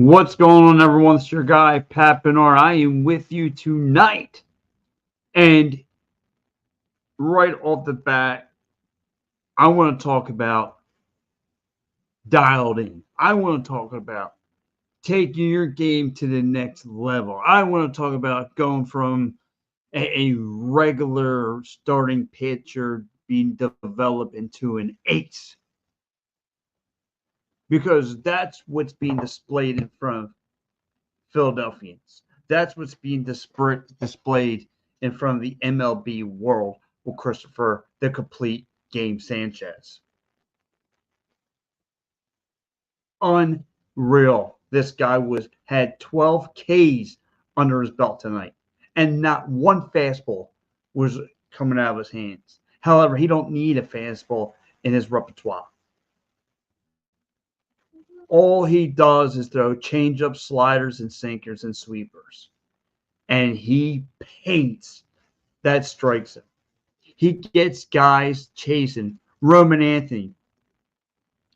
What's going on, everyone? It's your guy, Pat Bernard. I am with you tonight. And right off the bat, I want to talk about dialed in. I want to talk about taking your game to the next level. I want to talk about going from a regular starting pitcher being developed into an ace. Because that's what's being displayed in front of Philadelphians. That's what's being displayed in front of the MLB world with Christopher the Complete Game Sanchez. Unreal. This guy had 12 Ks under his belt tonight, and not one fastball was coming out of his hands. However, he don't need a fastball in his repertoire. All he does is throw changeup, sliders, and sinkers and sweepers, and he paints that strikes him. He gets guys chasing. Roman Anthony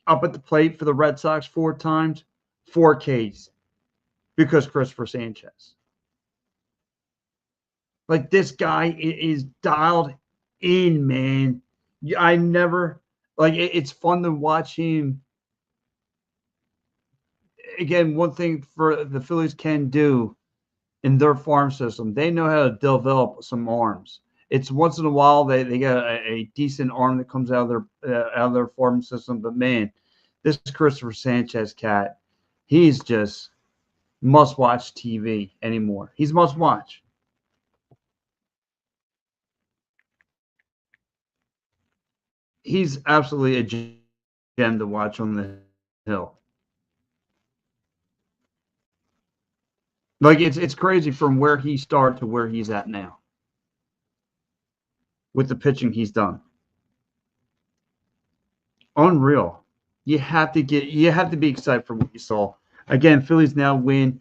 up at the plate for the Red Sox 4 times, 4 Ks because Christopher Sanchez. Like, this guy is dialed in, man. I never, it's fun to watch him. Again, one thing for the Phillies can do in their farm system, they know how to develop some arms. It's once in a while they got a decent arm that comes out of their farm system, but man, this Christopher Sanchez cat, he's just must watch TV anymore. He's must watch. He's absolutely a gem to watch on the hill. Like, it's crazy from where he started to where he's at now with the pitching he's done. Unreal. You have to be excited for what you saw. Again, Phillies now win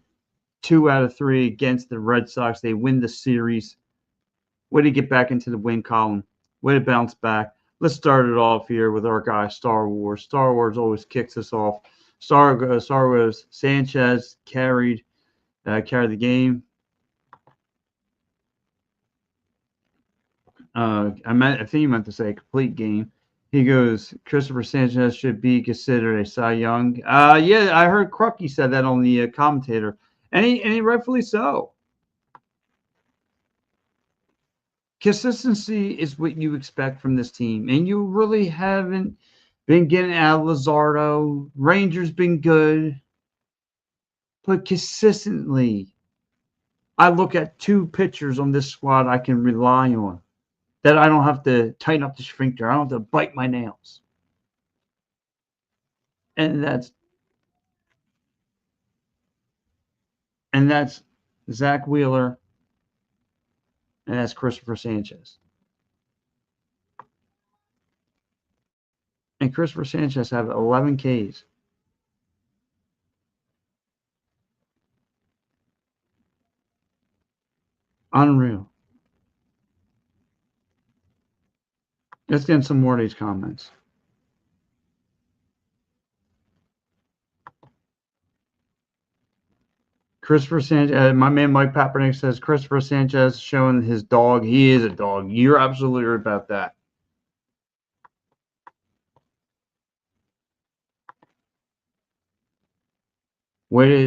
2 out of 3 against the Red Sox. They win the series. Way to get back into the win column. Way to bounce back. Let's start it off here with our guy, Star Wars. Star Wars always kicks us off. Star Wars Sanchez carried the game. I think he meant to say a complete game. He goes, Christopher Sanchez should be considered a Cy Young. Yeah, I heard Crucky said that on the commentator, and he rightfully so. Consistency is what you expect from this team, and you really haven't been getting out of Luzardo. Rangers been good, but consistently, I look at 2 pitchers on this squad I can rely on, that I don't have to tighten up the sphincter. I don't have to bite my nails. And that's Zach Wheeler, and that's Christopher Sanchez. And Christopher Sanchez have 11 Ks. Unreal. Let's get in some more of these comments. Christopher Sanchez, my man Mike Papernick says Christopher Sanchez showing his dog. He is a dog. You're absolutely right about that.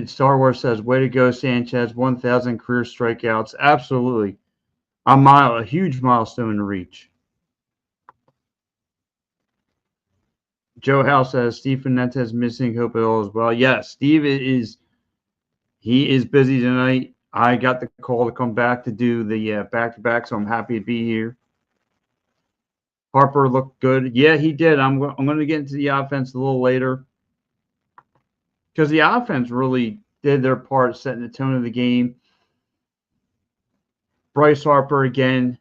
Star Wars says, way to go, Sanchez. 1,000 career strikeouts. Absolutely. A huge milestone to reach. Joe Howe says, Steve Fernandez missing hope at all as well. Yes, Steve is busy tonight. I got the call to come back to do the back-to-back, so I'm happy to be here. Harper looked good. Yeah, he did. I'm going to get into the offense a little later, because the offense really did their part setting the tone of the game. Bryce Harper again.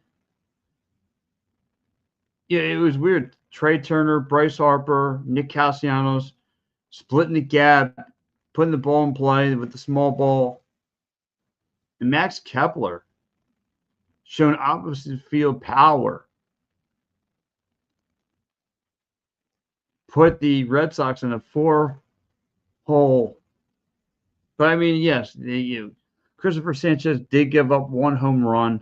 Yeah, it was weird. Trey Turner, Bryce Harper, Nick Castellanos splitting the gap, putting the ball in play with the small ball. And Max Kepler showing opposite field power. Put the Red Sox in a 4-hole But I mean, yes, Christopher Sanchez did give up one home run.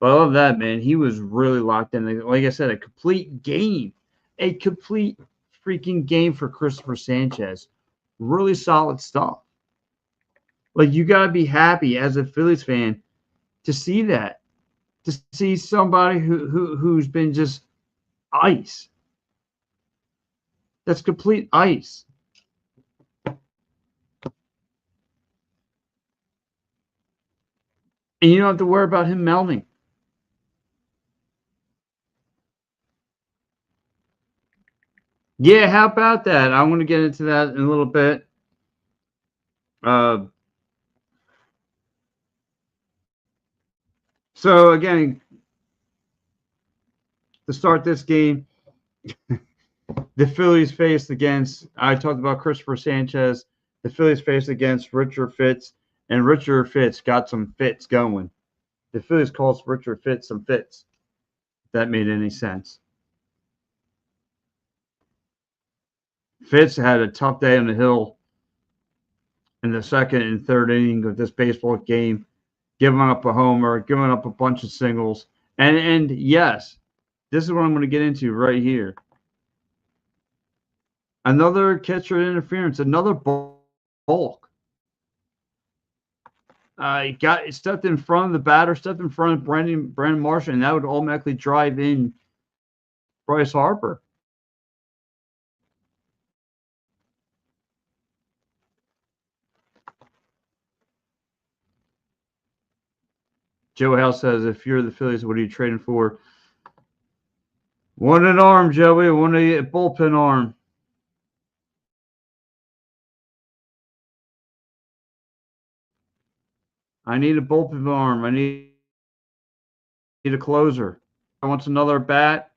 But I love that, man. He was really locked in. Like I said, a complete game. A complete freaking game for Christopher Sanchez. Really solid stuff. Like, you got to be happy as a Phillies fan to see that. To see somebody who's been just ice. That's complete ice. And you don't have to worry about him melting. Yeah, how about that? I want to get into that in a little bit. Uh, so again, to start this game, the Phillies faced against, I talked about Christopher Sanchez. The Phillies faced against Richard Fitts, and Richard Fitts got some fits going. The Phillies calls Richard Fitts some fits. If that made any sense. Fitts had a tough day on the hill in the second and third inning of this baseball game, giving up a homer, giving up a bunch of singles. And yes, this is what I'm going to get into right here. Another catcher interference, another balk. He stepped in front of the batter, stepped in front of Brandon Marshall, and that would automatically drive in Bryce Harper. Joe House says, if you're the Phillies, what are you trading for? One an arm, Joey. One a bullpen arm. I need a bullpen arm. I need a closer. I want another bat.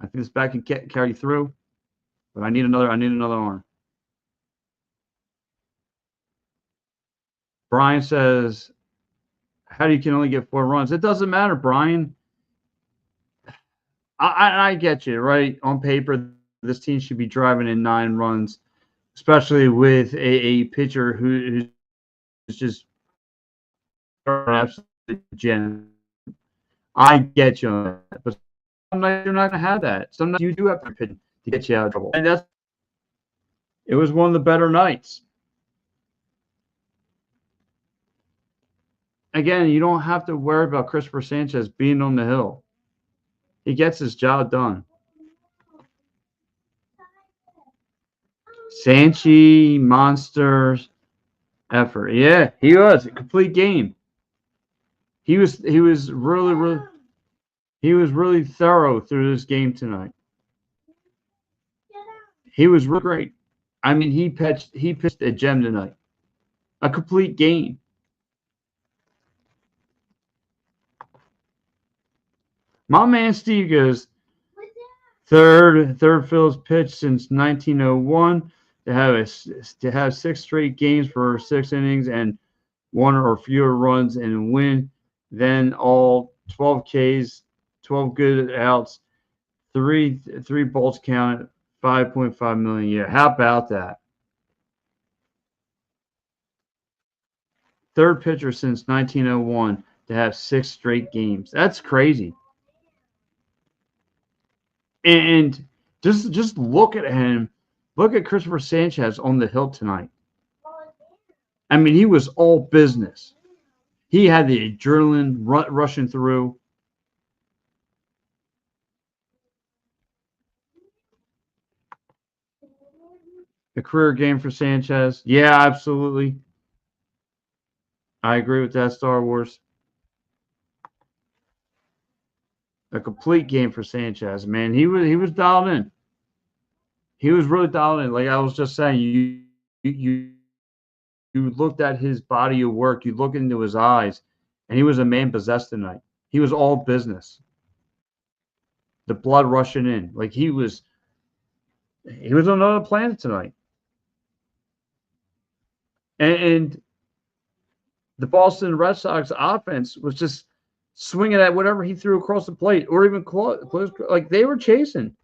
I think this bat can carry through, but I need another arm. Brian says, how do you can only get 4 runs? It doesn't matter, Brian. I get you, right? On paper, this team should be driving in 9 runs, especially with a pitcher who's just an absolute gem. I get you on that, but some nights you're not going to have that. Some nights you do have to pitch to get you out of trouble, and it was one of the better nights. Again, you don't have to worry about Christopher Sanchez being on the hill. He gets his job done. Sanchi monsters effort. Yeah, he was a complete game. He was really thorough through this game tonight. He was really great. I mean, he pitched a gem tonight. A complete game. My man Steve goes, third Phillies pitch since 1901 to have 6 straight games for 6 innings and 1 or fewer runs and win. Then all 12 Ks, 12 good outs, three balls counted, 5.5 million a year. How about that? Third pitcher since 1901 to have 6 straight games. That's crazy. And just look at him. Look at Christopher Sanchez on the hill tonight. I mean, he was all business. He had the adrenaline rushing through. A career game for Sanchez. Yeah, absolutely. I agree with that, Star Wars. A complete game for Sanchez. Man, he was dialed in. He was really dialed in. Like I was just saying, you looked at his body of work, you look into his eyes, and he was a man possessed tonight. He was all business. The blood rushing in. Like he was on another planet tonight. And the Boston Red Sox offense was just swinging at whatever he threw across the plate, or even close. Like they were chasing.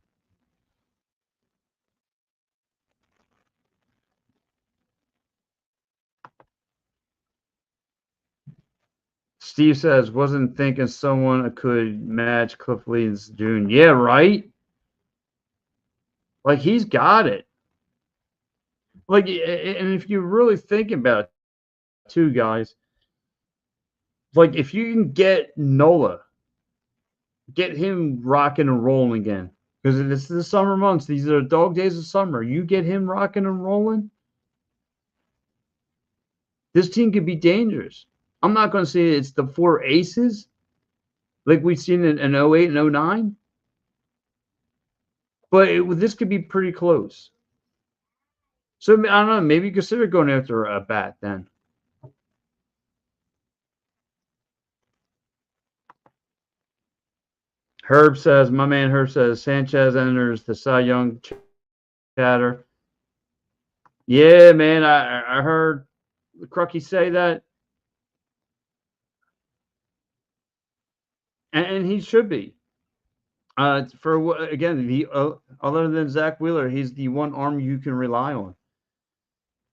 Steve says, wasn't thinking someone could match Cliff Lee in June. Yeah, right? Like, he's got it. Like, and if you really think about it, too, guys, like, if you can get Nola, get him rocking and rolling again, because it's the summer months. These are dog days of summer. You get him rocking and rolling, this team could be dangerous. I'm not going to say it's the four aces like we've seen in 08 and 09, but this could be pretty close. So I don't know. Maybe consider going after a bat then. My man Herb says, Sanchez enters the Cy Young chatter. Yeah, man, I heard Crucky say that, and he should be. For again, other than Zach Wheeler, he's the one arm you can rely on.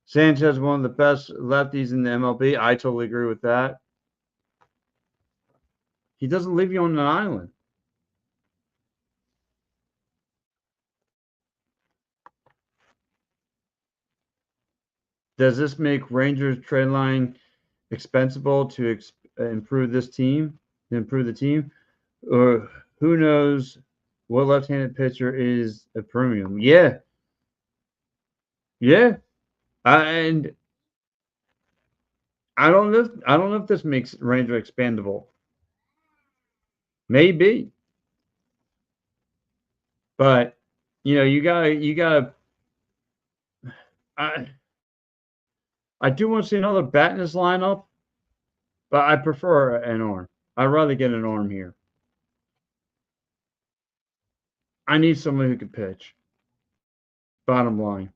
Sanchez, one of the best lefties in the MLB. I totally agree with that. He doesn't leave you on an island. Does this make Rangers trade line expensible to improve this team? To improve the team, or who knows what left-handed pitcher is a premium? Yeah, yeah. And I don't know if this makes Ranger expandable. Maybe, but you gotta. I I do want to see another bat in this lineup, but I prefer an arm. I'd rather get an arm here. I need someone who can pitch. Bottom line.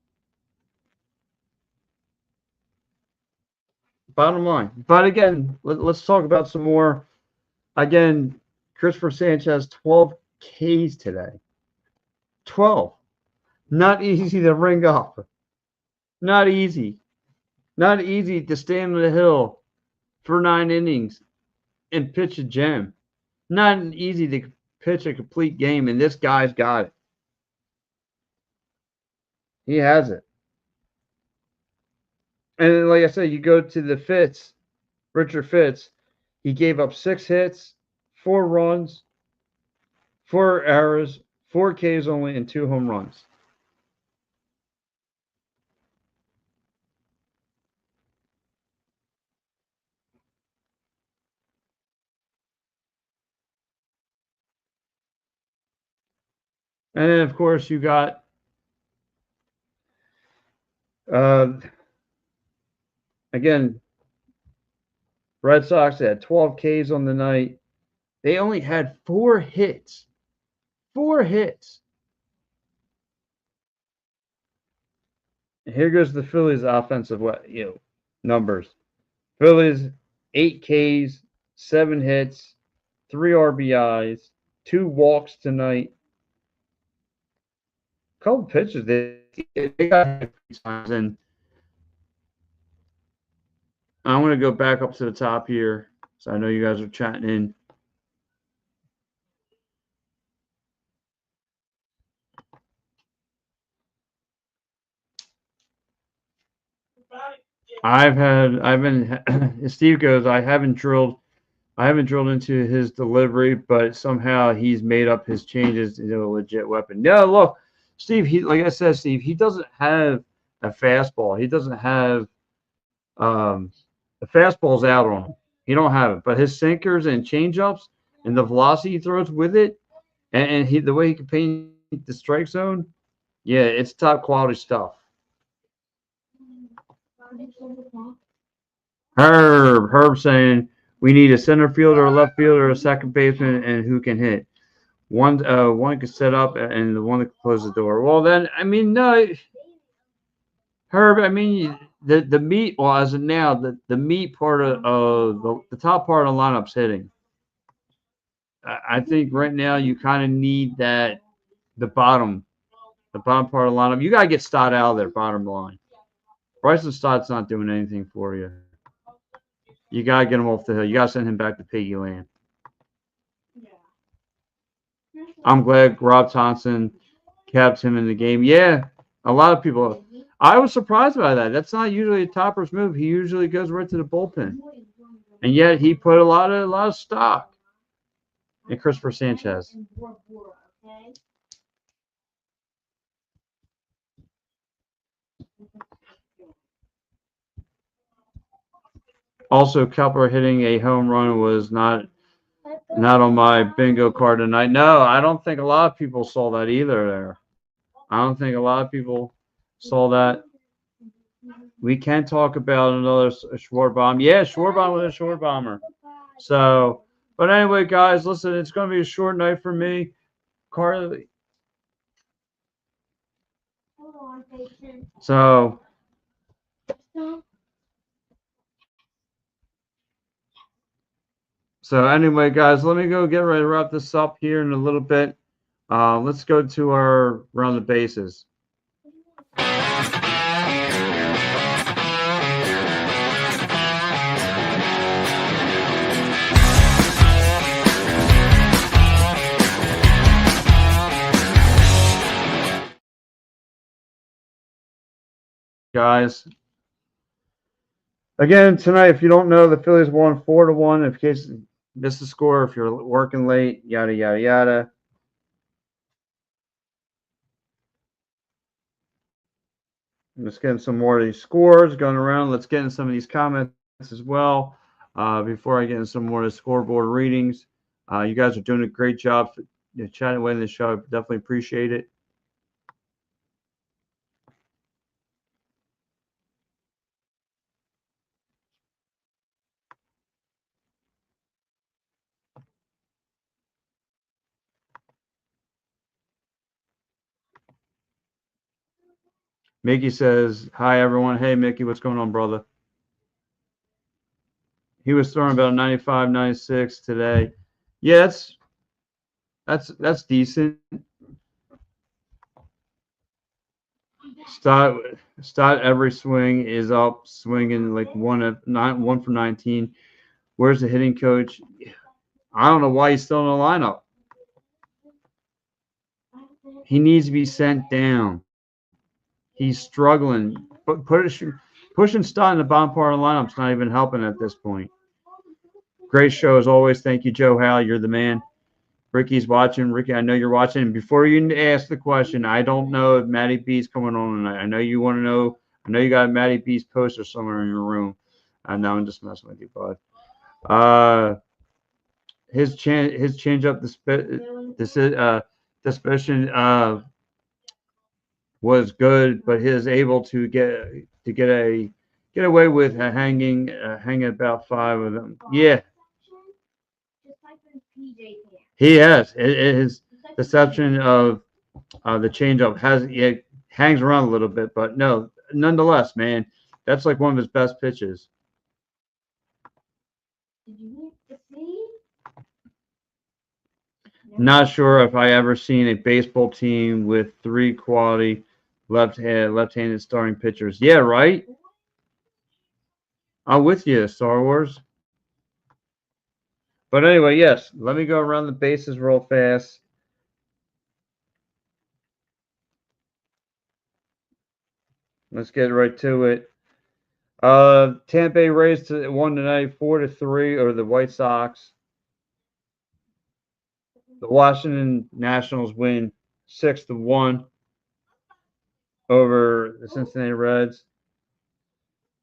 Bottom line. But again, let's talk about some more. Again, Christopher Sanchez, 12 Ks today. 12. Not easy to ring up. Not easy. Not easy to stand on the hill for 9 innings and pitch a gem. Not easy to pitch a complete game, and this guy's got it. He has it. And like I said, you go to the Fitz, Richard Fitz, he gave up 6 hits, 4 runs, 4 errors, 4 Ks only, and 2 home runs. And then, of course, you got again, Red Sox had 12 Ks on the night. They only had 4 hits. 4 hits. And here goes the Phillies' offensive numbers. Phillies 8 Ks, 7 hits, 3 RBIs, 2 walks tonight. A couple pitches they got hit 3 times, and I'm going to go back up to the top here. So I know you guys are chatting in. Steve goes, I haven't drilled into his delivery, but somehow he's made up his changes into a legit weapon. No, look, Steve, like I said, Steve, he doesn't have a fastball. He doesn't have the fastball's out on him. He don't have it. But his sinkers and changeups and the velocity he throws with it, and the way he can paint the strike zone, yeah, it's top quality stuff. Herb saying we need a center fielder, a left fielder, a second baseman, and who can hit. One can set up, and the one that can close the door. Well, then, I mean, no, Herb. I mean, the meat. Well, as of now, the meat part of the top part of the lineup's hitting. I think right now you kind of need the bottom part of the lineup. You gotta get Stott out of there. Bottom line, Bryson Stott's not doing anything for you. You gotta get him off the hill. You gotta send him back to piggy land. I'm glad Rob Thompson kept him in the game. Yeah, a lot of people. I was surprised by that. That's not usually a Topper's move. He usually goes right to the bullpen, and yet he put a lot of stock in Christopher Sanchez. Also, Kepler hitting a home run was not on my bingo card tonight. No, I don't think a lot of people saw that either. There, I don't think a lot of people saw that. We can talk about another short bomb. Yeah, short bomb with a short bomber. So, but anyway, guys, listen, it's going to be a short night for me. Carly. So, anyway, guys, let me go get ready to wrap this up here in a little bit. Let's go to our round the bases. Guys, again tonight, if you don't know, the Phillies won 4-1. In case you missed the score, if you're working late, yada yada yada. Let's get in some more of these scores going around. Let's get in some of these comments as well. Before I get in some more of the scoreboard readings, you guys are doing a great job chatting away in the show. I definitely appreciate it. Mickey says, "Hi everyone. Hey Mickey, what's going on, brother?" He was throwing about 95, 96 today. Yeah, that's decent. Stott every swing is up, swinging like one for 19. Where's the hitting coach? I don't know why he's still in the lineup. He needs to be sent down. He's struggling. But pushing Stott in the bottom part of the lineup's not even helping at this point. Great show as always. Thank you, Joe Hal. You're the man. Ricky's watching. Ricky, I know you're watching. And before you ask the question, I don't know if Matty B's coming on tonight. I know you want to know. I know you got Matty B's poster somewhere in your room. I know I'm just messing with you, bud. His change up suspicion was good, but he is able to get away with hanging about 5 of them. Yeah, he has. His deception of the changeup it hangs around a little bit, but no, nonetheless, man, that's like one of his best pitches. Not sure if I ever seen a baseball team with 3 quality left-handed starting pitchers. Yeah, right. I'm with you, Star Wars. But anyway, yes, let me go around the bases real fast. Let's get right to it. Tampa Bay Rays won tonight 4-3 over the White Sox. The Washington Nationals win 6-1 over the Cincinnati Reds.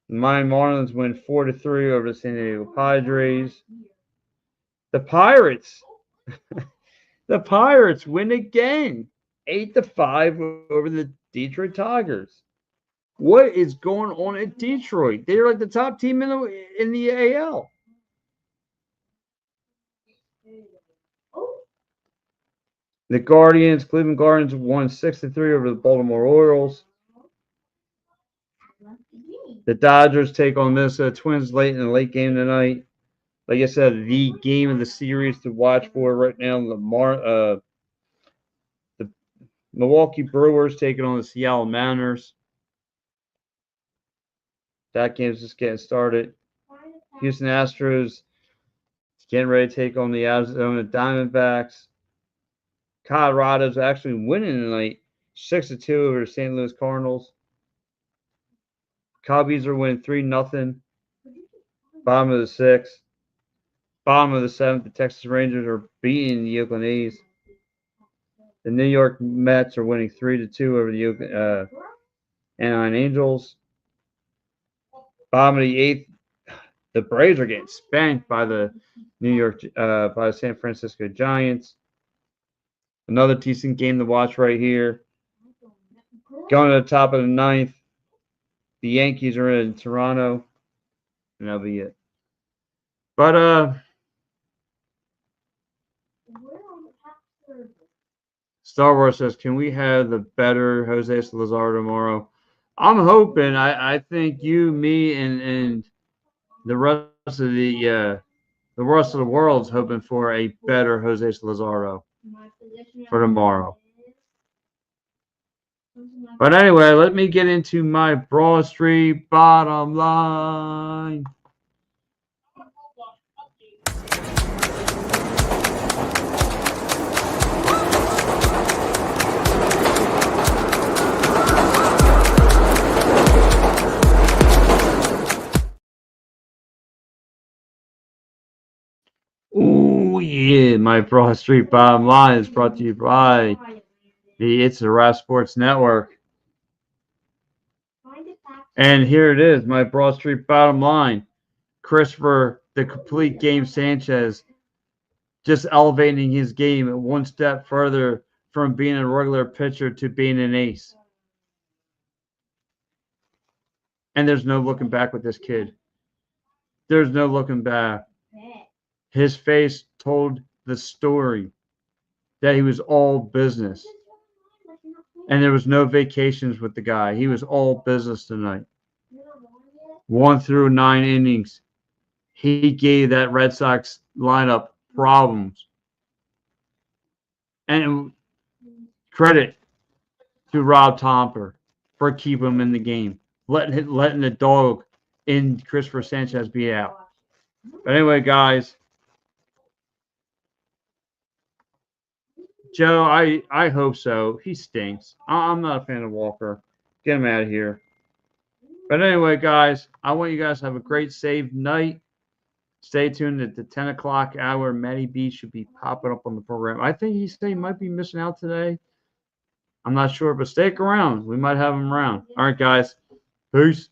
The Miami Marlins win 4-3 over the San Diego Padres. The Pirates, the Pirates win again, 8-5 over the Detroit Tigers. What is going on at Detroit? They're like the top team in the AL. The Cleveland Guardians won 6-3 over the Baltimore Orioles. The Dodgers take on Minnesota Twins late in the late game tonight. Like I said, the game of the series to watch for right now. The Milwaukee Brewers taking on the Seattle Mariners. That game's just getting started. Houston Astros getting ready to take on the Arizona Diamondbacks. Colorado's actually winning tonight, 6-2 over the St. Louis Cardinals. Cubbies are winning 3-0. Bottom of the sixth. Bottom of the seventh, the Texas Rangers are beating the Oakland A's. The New York Mets are winning 3-2 over the Anaheim Angels. Bottom of the eighth, the Braves are getting spanked by the by the San Francisco Giants. Another decent game to watch right here. Going to the top of the ninth, the Yankees are in Toronto, and that'll be it. But Star Wars says, can we have the better Jose Salazar tomorrow? I'm hoping. I think you, me, and the rest of the rest of the world's hoping for a better Jose Salazar for tomorrow. But anyway, let me get into my Broad Street bottom line. Oh yeah, my Broad Street bottom line is brought to you by the It's a Rap Sports Network. And here it is, my Broad Street bottom line. Christopher, the complete game Sanchez, just elevating his game one step further from being a regular pitcher to being an ace. And there's no looking back with this kid. There's no looking back. His face told the story that he was all business. And there was no vacations with the guy. He was all business tonight. 1 through 9 innings. He gave that Red Sox lineup problems. And credit to Rob Tomper for keeping him in the game. Letting the dog in Christopher Sanchez be out. But anyway, guys. Joe, I hope so. He stinks. I'm not a fan of Walker. Get him out of here. But anyway, guys, I want you guys to have a great safe night. Stay tuned at the 10 o'clock hour. Matty B should be popping up on the program. I think he said he might be missing out today. I'm not sure, but stick around. We might have him around. All right, guys. Peace.